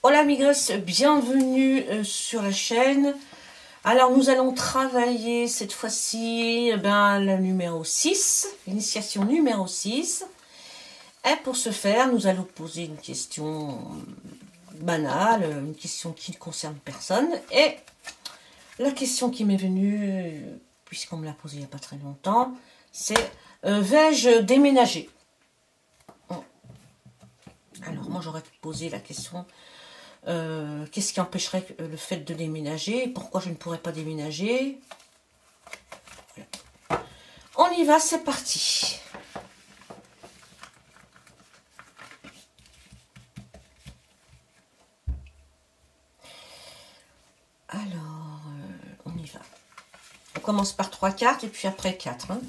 Hola amigos, bienvenue sur la chaîne. Alors nous allons travailler cette fois-ci le numéro 6, l'initiation numéro 6. Et pour ce faire, nous allons poser une question banale, une question qui ne concerne personne. Et la question qui m'est venue, puisqu'on me l'a posée il n'y a pas très longtemps, c'est vais-je déménager? Alors moi j'aurais posé la question, qu'est-ce qui empêcherait le fait de déménager? Pourquoi je ne pourrais pas déménager? Voilà. On y va, c'est parti. Alors, on y va. On commence par 3 cartes et puis après 4. Hein.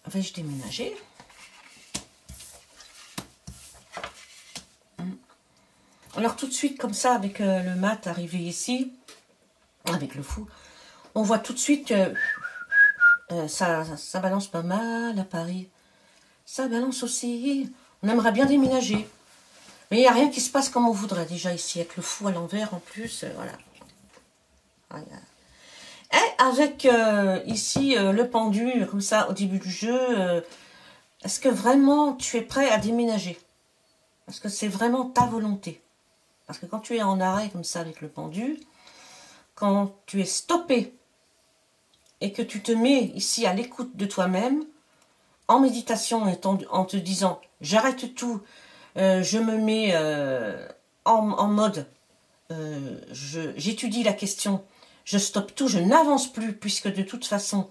Vais-je déménager? Alors tout de suite, comme ça, avec le mat arrivé ici, avec le fou, on voit tout de suite que ça balance pas mal à Paris. Ça balance aussi. On aimerait bien déménager. Mais il n'y a rien qui se passe comme on voudrait déjà ici, avec le fou à l'envers en plus. Voilà. Et avec ici le pendu, comme ça, au début du jeu, est-ce que vraiment tu es prêt à déménager? Est-ce que c'est vraiment ta volonté? Parce que quand tu es en arrêt comme ça avec le pendu, quand tu es stoppé et que tu te mets ici à l'écoute de toi-même, en méditation en te disant j'arrête tout, je me mets en mode j'étudie la question, je stoppe tout, je n'avance plus puisque de toute façon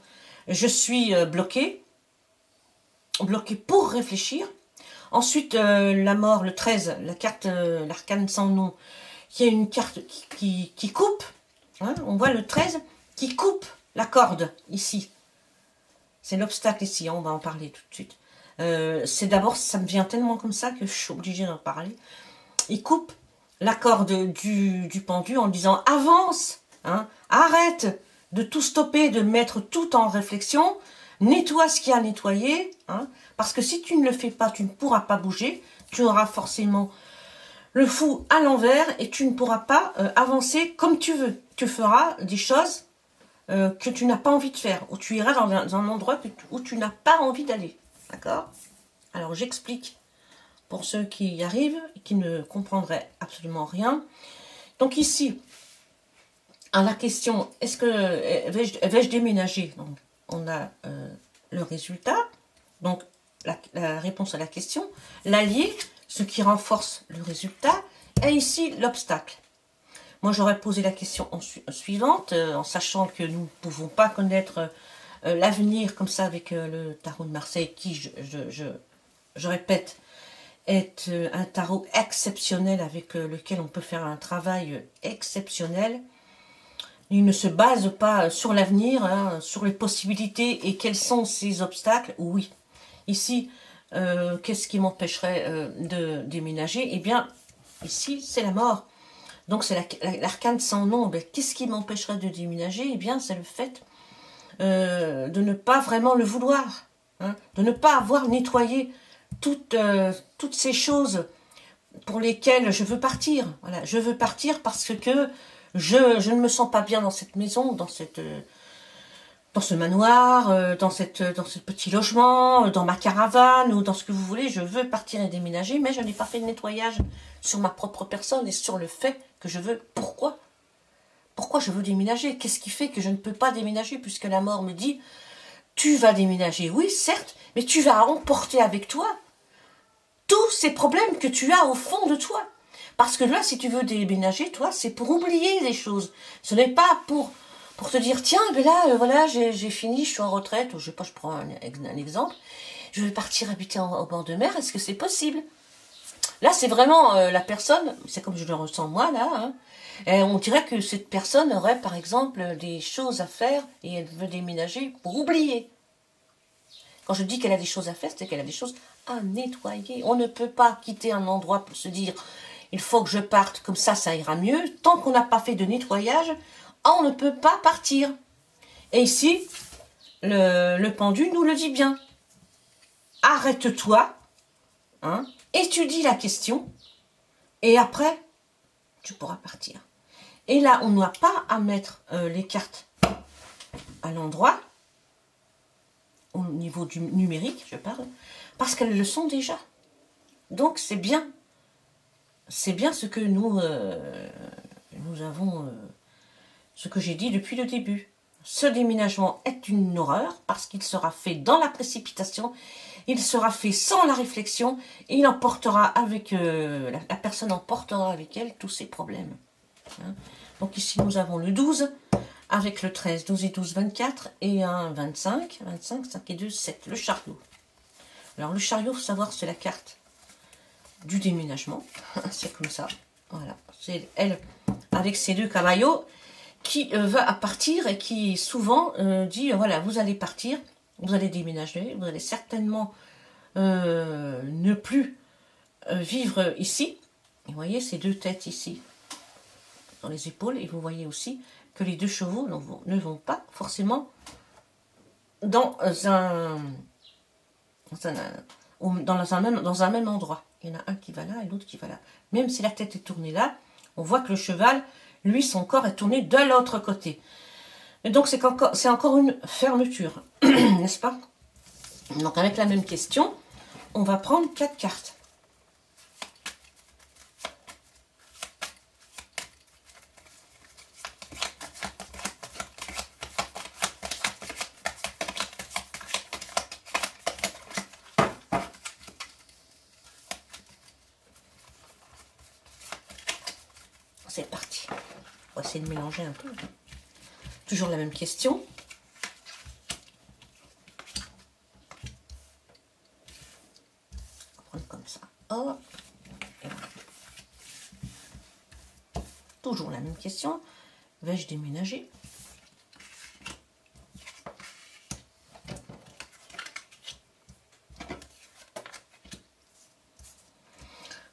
je suis bloqué pour réfléchir. Ensuite la mort, le 13, la carte, l'arcane sans nom, qui est une carte qui coupe, hein, on voit le 13 qui coupe la corde ici. C'est l'obstacle ici, on va en parler tout de suite. C'est d'abord, ça me vient tellement comme ça que je suis obligée d'en parler. Il coupe la corde du pendu en disant avance, hein, arrête de tout stopper, de mettre tout en réflexion, nettoie ce qu'il y a à nettoyer, hein, parce que si tu ne le fais pas, tu ne pourras pas bouger, tu auras forcément le fou à l'envers et tu ne pourras pas avancer comme tu veux. Tu feras des choses que tu n'as pas envie de faire, ou tu iras dans un endroit où tu n'as pas envie d'aller. D'accord? Alors j'explique pour ceux qui y arrivent et qui ne comprendraient absolument rien. Donc ici, à la question, est-ce que vais-je déménager? Donc, on a le résultat, donc la réponse à la question, l'allié, ce qui renforce le résultat, et ici l'obstacle. Moi, j'aurais posé la question suivante, en sachant que nous ne pouvons pas connaître l'avenir comme ça avec le tarot de Marseille, qui, je répète, est un tarot exceptionnel avec lequel on peut faire un travail exceptionnel. Il ne se base pas sur l'avenir, hein, sur les possibilités et quels sont ces obstacles. Oui, ici, qu'est-ce qui m'empêcherait de déménager? Eh bien, ici, c'est la mort. Donc c'est l'arcane sans nom. Qu'est-ce qui m'empêcherait de déménager? Eh bien c'est le fait de ne pas vraiment le vouloir, hein, de ne pas avoir nettoyé toutes ces choses pour lesquelles je veux partir. Voilà, je veux partir parce que je ne me sens pas bien dans cette maison, dans ce manoir, dans ce petit logement, dans ma caravane ou dans ce que vous voulez. Je veux partir et déménager, mais je n'ai pas fait de nettoyage sur ma propre personne et sur le fait que je veux. Pourquoi je veux déménager? Qu'est-ce qui fait que je ne peux pas déménager puisque la mort me dit tu vas déménager? Oui, certes, mais tu vas emporter avec toi tous ces problèmes que tu as au fond de toi. Parce que là, si tu veux déménager, toi, c'est pour oublier les choses. Ce n'est pas pour te dire, tiens, mais là, voilà, j'ai fini, je suis en retraite, ou je sais pas, je prends un exemple, je vais partir habiter au bord de mer, est-ce que c'est possible? Là, c'est vraiment la personne, c'est comme je le ressens moi, là, hein, et on dirait que cette personne aurait, par exemple, des choses à faire, et elle veut déménager pour oublier. Quand je dis qu'elle a des choses à faire, c'est qu'elle a des choses à nettoyer. On ne peut pas quitter un endroit pour se dire, il faut que je parte, comme ça ira mieux, tant qu'on n'a pas fait de nettoyage, on ne peut pas partir. Et ici, le pendu nous le dit bien. Arrête-toi, hein, étudie la question, et après, tu pourras partir. Et là, on n'a pas à mettre les cartes à l'endroit, au niveau du numérique, je parle, parce qu'elles le sont déjà. Donc, c'est bien. C'est bien ce que nous avons, ce que j'ai dit depuis le début. Ce déménagement est une horreur parce qu'il sera fait dans la précipitation, il sera fait sans la réflexion et il emportera avec, la personne emportera avec elle tous ses problèmes. Hein. Donc ici nous avons le 12 avec le 13, 12 et 12, 24 et un 25, 25, 5 et 2, 7, le chariot. Alors le chariot, il faut savoir, c'est la carte du déménagement, c'est comme ça, voilà, c'est elle avec ses deux caballos qui va à partir et qui souvent dit, voilà, vous allez partir, vous allez déménager, vous allez certainement ne plus vivre ici. Et vous voyez ces deux têtes ici, dans les épaules, et vous voyez aussi que les deux chevaux ne vont pas forcément dans un même endroit. Il y en a un qui va là et l'autre qui va là. Même si la tête est tournée là, on voit que le cheval, lui, son corps est tourné de l'autre côté. Et donc, c'est encore une fermeture, n'est-ce pas? Donc, avec la même question, on va prendre 4 cartes. C'est parti. On va essayer de mélanger un peu. Toujours la même question. On va prendre comme ça. Hop. Et voilà. Toujours la même question. Vais-je déménager?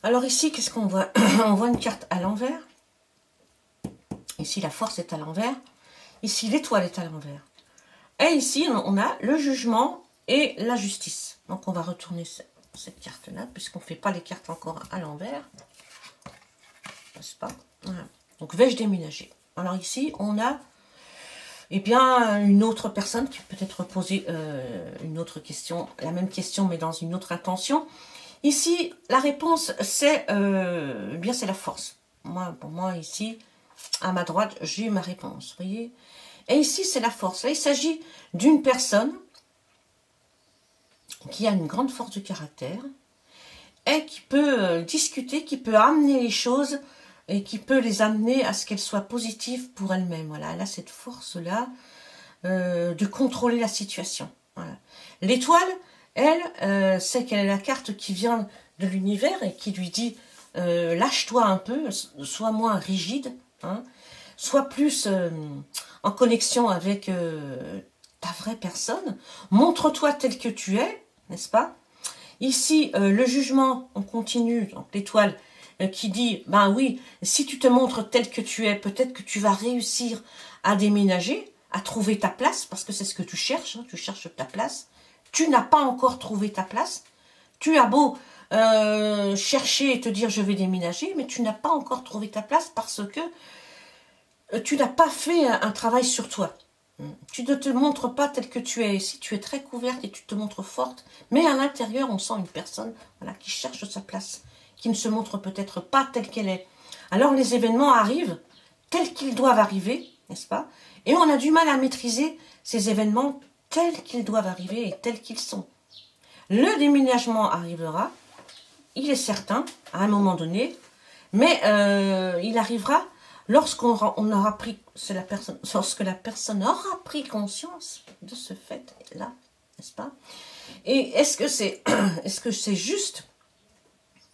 Alors ici, qu'est-ce qu'on voit? On voit une carte à l'envers. Ici, la force est à l'envers. Ici, l'étoile est à l'envers. Et ici, on a le jugement et la justice. Donc, on va retourner cette carte-là, puisqu'on ne fait pas les cartes encore à l'envers. N'est-ce pas? Voilà. Donc, vais-je déménager? Alors ici, on a eh bien, une autre personne qui peut être poser une autre question, la même question, mais dans une autre intention. Ici, la réponse, c'est bien, c'est la force. Pour moi, ici, à ma droite, j'ai ma réponse, vous voyez. Et ici, c'est la force. Là, il s'agit d'une personne qui a une grande force de caractère et qui peut discuter, qui peut amener les choses et qui peut les amener à ce qu'elles soient positives pour elle-même. Voilà, elle a cette force-là de contrôler la situation. Voilà. L'étoile, elle, c'est qu'elle est la carte qui vient de l'univers et qui lui dit lâche-toi un peu, sois moins rigide, hein, sois plus en connexion avec ta vraie personne, montre-toi tel que tu es, n'est-ce pas? Ici, le jugement, on continue, donc l'étoile qui dit, ben oui, si tu te montres tel que tu es, peut-être que tu vas réussir à déménager, à trouver ta place, parce que c'est ce que tu cherches, hein, tu cherches ta place. Tu n'as pas encore trouvé ta place. Tu as beau chercher et te dire je vais déménager, mais tu n'as pas encore trouvé ta place parce que tu n'as pas fait un travail sur toi. Tu ne te montres pas tel que tu es. Ici, tu es très couverte et tu te montres forte, mais à l'intérieur, on sent une personne voilà, qui cherche sa place, qui ne se montre peut-être pas telle qu'elle est. Alors les événements arrivent tels qu'ils doivent arriver, n'est-ce pas? Et on a du mal à maîtriser ces événements tels qu'ils doivent arriver et tels qu'ils sont. Le déménagement arrivera, il est certain, à un moment donné, mais il arrivera lorsqu'on aura pris, lorsque la personne aura pris conscience de ce fait-là, n'est-ce pas? Et est-ce que c'est juste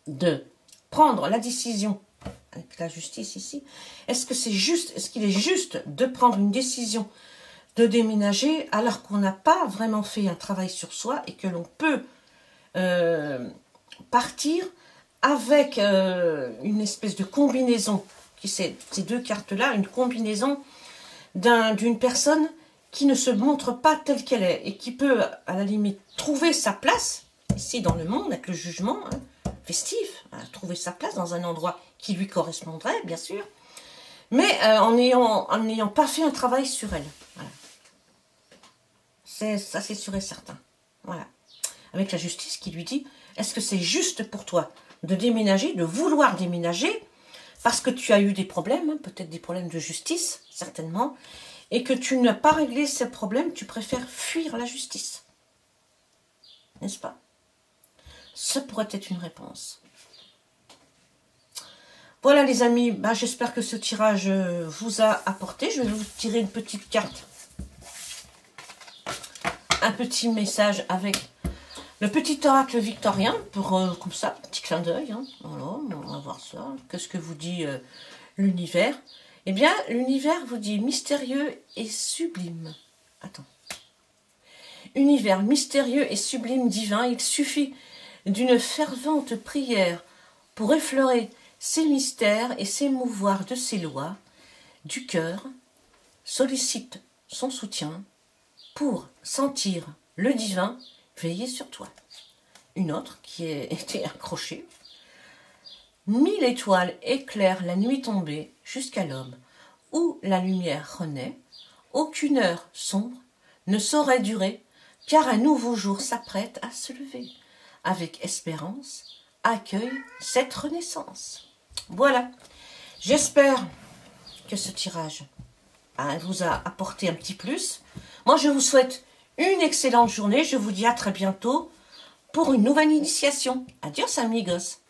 de prendre la décision avec la justice ici? Est-ce qu'il est juste de prendre une décision de déménager alors qu'on n'a pas vraiment fait un travail sur soi et que l'on peut partir avec une espèce de combinaison, ces deux cartes-là, une combinaison d'une personne qui ne se montre pas telle qu'elle est et qui peut, à la limite, trouver sa place, ici dans le monde, avec le jugement festif, trouver sa place dans un endroit qui lui correspondrait, bien sûr, mais en n'ayant pas fait un travail sur elle. Voilà. Ça, c'est sûr et certain. Voilà. Avec la justice qui lui dit, est-ce que c'est juste pour toi de déménager, de vouloir déménager, parce que tu as eu des problèmes, peut-être des problèmes de justice, certainement, et que tu n'as pas réglé ces problèmes, tu préfères fuir la justice. N'est-ce pas? Ça pourrait être une réponse. Voilà les amis, ben, j'espère que ce tirage vous a apporté. Je vais vous tirer une petite carte. Un petit message avec le petit oracle victorien, pour comme ça, petit clin d'œil. Hein. Voilà, on va voir ça. Qu'est-ce que vous dit l'univers? Eh bien, l'univers vous dit mystérieux et sublime. Attends. Univers mystérieux et sublime divin, il suffit d'une fervente prière pour effleurer ces mystères et s'émouvoir de ses lois. Du cœur sollicite son soutien pour sentir le divin veiller sur toi. Une autre qui a été accrochée. 1000 étoiles éclairent la nuit tombée jusqu'à l'aube, où la lumière renaît. Aucune heure sombre ne saurait durer, car un nouveau jour s'apprête à se lever. Avec espérance, accueille cette renaissance. Voilà, j'espère que ce tirage vous a apporté un petit plus. Moi, je vous souhaite une excellente journée. Je vous dis à très bientôt pour une nouvelle initiation. Adios amigos.